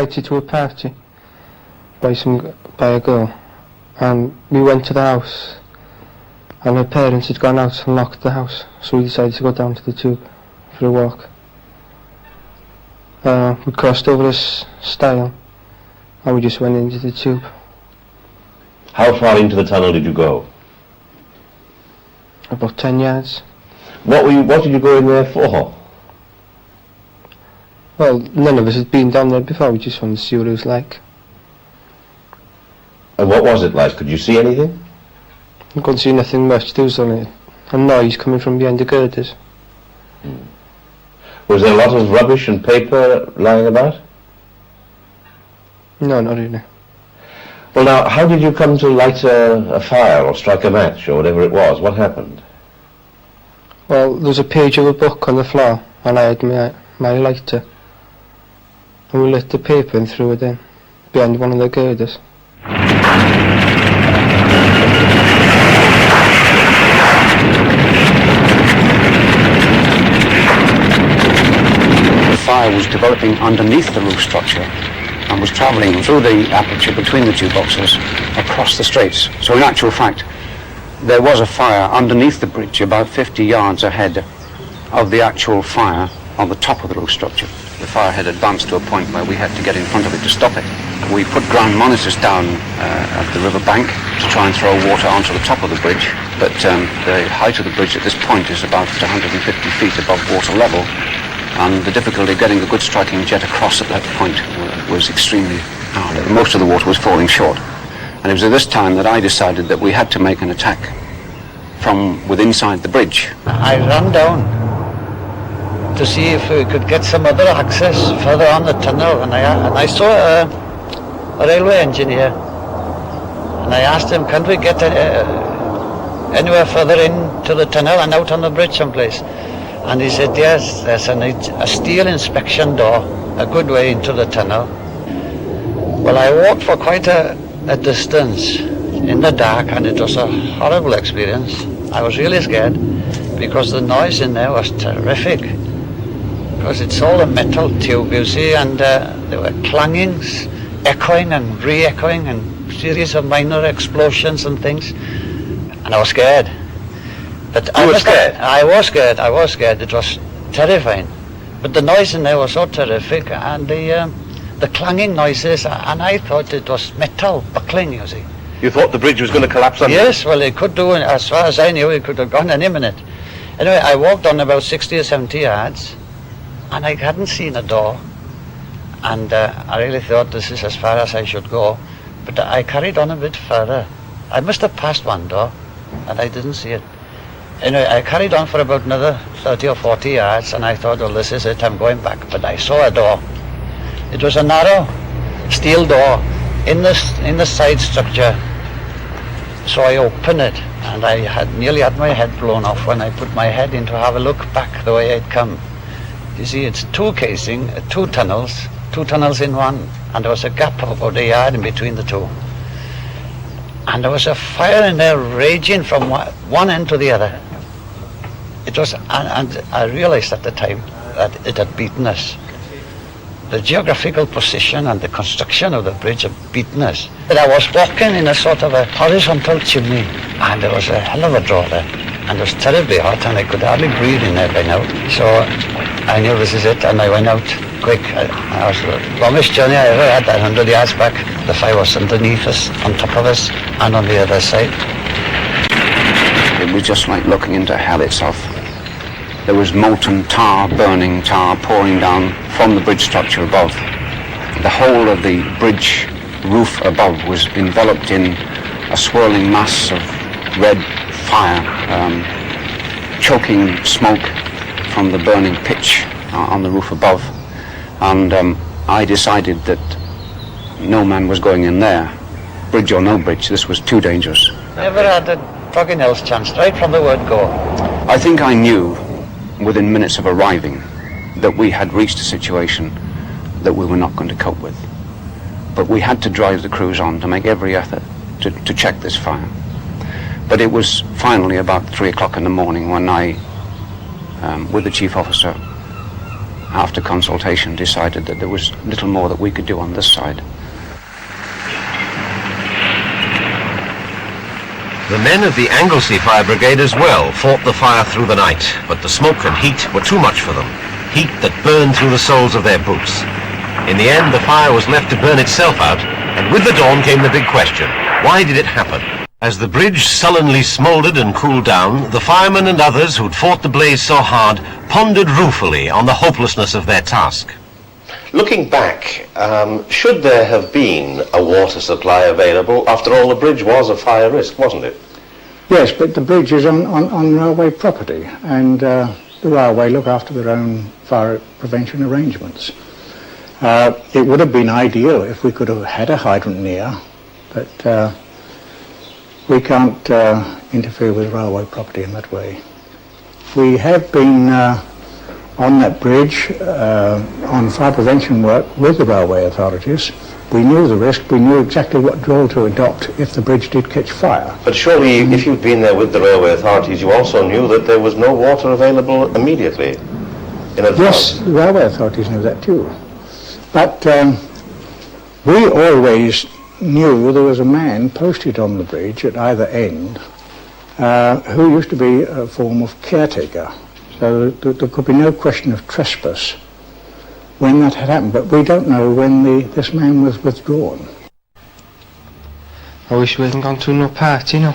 invited to a party by a girl, and we went to the house, and her parents had gone out and locked the house, so we decided to go down to the tube for a walk. We crossed over this stile, and we just went into the tube. How far into the tunnel did you go? About 10 yards. What did you go in there for? Well, none of us had been down there before, we just wanted to see what it was like. And what was it like? Could you see anything? I couldn't see nothing much. There was only a noise coming from behind the girders. Was there a lot of rubbish and paper lying about? No, not really. Well now, how did you come to light a fire or strike a match or whatever it was? What happened? Well, there was a page of a book on the floor, and I had my lighter. And we lit the paper and threw it in, behind one of the girders. The fire was developing underneath the roof structure and was travelling through the aperture between the two boxes across the straits. So in actual fact, there was a fire underneath the bridge about 50 yards ahead of the actual fire on the top of the roof structure. The fire had advanced to a point where we had to get in front of it to stop it. We put ground monitors down at the river bank to try and throw water onto the top of the bridge, but the height of the bridge at this point is about 150 feet above water level, and the difficulty of getting a good striking jet across at that point was extremely hard. Most of the water was falling short. And it was at this time that I decided that we had to make an attack from within inside the bridge. I ran down to see if we could get some other access further on the tunnel, and I saw a railway engineer, and I asked him, can't we get anywhere further into the tunnel and out on the bridge someplace? And he said, yes, there's a steel inspection door a good way into the tunnel. Well, I walked for quite a distance in the dark, and it was a horrible experience. I was really scared because the noise in there was terrific, because it's all a metal tube, you see, and there were clangings, echoing and re-echoing, and series of minor explosions and things, and I was scared. But I was scared. I was scared. It was terrifying. But the noise in there was so terrific, and the clanging noises, and I thought it was metal buckling, you see. You thought the bridge was going to collapse under? Yes, well, it could do, as far as I knew, it could have gone any minute. Anyway, I walked on about 60 or 70 yards, and I hadn't seen a door, and I really thought this is as far as I should go. But I carried on a bit further. I must have passed one door, and I didn't see it. Anyway, I carried on for about another 30 or 40 yards, and I thought, well, this is it, I'm going back. But I saw a door. It was a narrow steel door in the side structure. So I opened it, and I had nearly had my head blown off when I put my head in to have a look back the way I'd come. You see, it's two tunnels in one, and there was a gap of about a yard in between the two. And there was a fire in there raging from one end to the other. It was, and I realized at the time that it had beaten us. The geographical position and the construction of the bridge had beaten us. But I was walking in a sort of a horizontal chimney, and there was a hell of a draw there, and it was terribly hot, and I could hardly breathe in there by now. So I knew this is it, and I went out quick. It was the longest journey I ever had, 100 yards back. The fire was underneath us, on top of us, and on the other side. It was just like looking into hell itself. There was molten tar, burning tar, pouring down from the bridge structure above. The whole of the bridge roof above was enveloped in a swirling mass of red fire, choking smoke from the burning pitch on the roof above. And I decided that no man was going in there, bridge or no bridge. This was too dangerous. Never had a fucking else chance, right from the word go. I think I knew within minutes of arriving that we had reached a situation that we were not going to cope with. But we had to drive the crews on to make every effort to check this fire. But it was finally about 3 o'clock in the morning when I, with the chief officer, after consultation, decided that there was little more that we could do on this side. The men of the Anglesey Fire Brigade as well fought the fire through the night, but the smoke and heat were too much for them. Heat that burned through the soles of their boots. In the end, the fire was left to burn itself out, and with the dawn came the big question: why did it happen? As the bridge sullenly smouldered and cooled down, the firemen and others who'd fought the blaze so hard pondered ruefully on the hopelessness of their task. Looking back, should there have been a water supply available? After all, the bridge was a fire risk, wasn't it? Yes, but the bridge is on railway property, and the railway look after their own fire prevention arrangements. It would have been ideal if we could have had a hydrant near, but we can't interfere with railway property in that way. We have been on that bridge on fire prevention work with the railway authorities. We knew the risk, we knew exactly what drill to adopt if the bridge did catch fire. But surely, if you'd been there with the railway authorities, you also knew that there was no water available immediately in advance. Yes, the railway authorities knew that too. But we always knew there was a man posted on the bridge at either end who used to be a form of caretaker. So there could be no question of trespass when that had happened, but we don't know when this man was withdrawn. I wish we hadn't gone to no party, you know.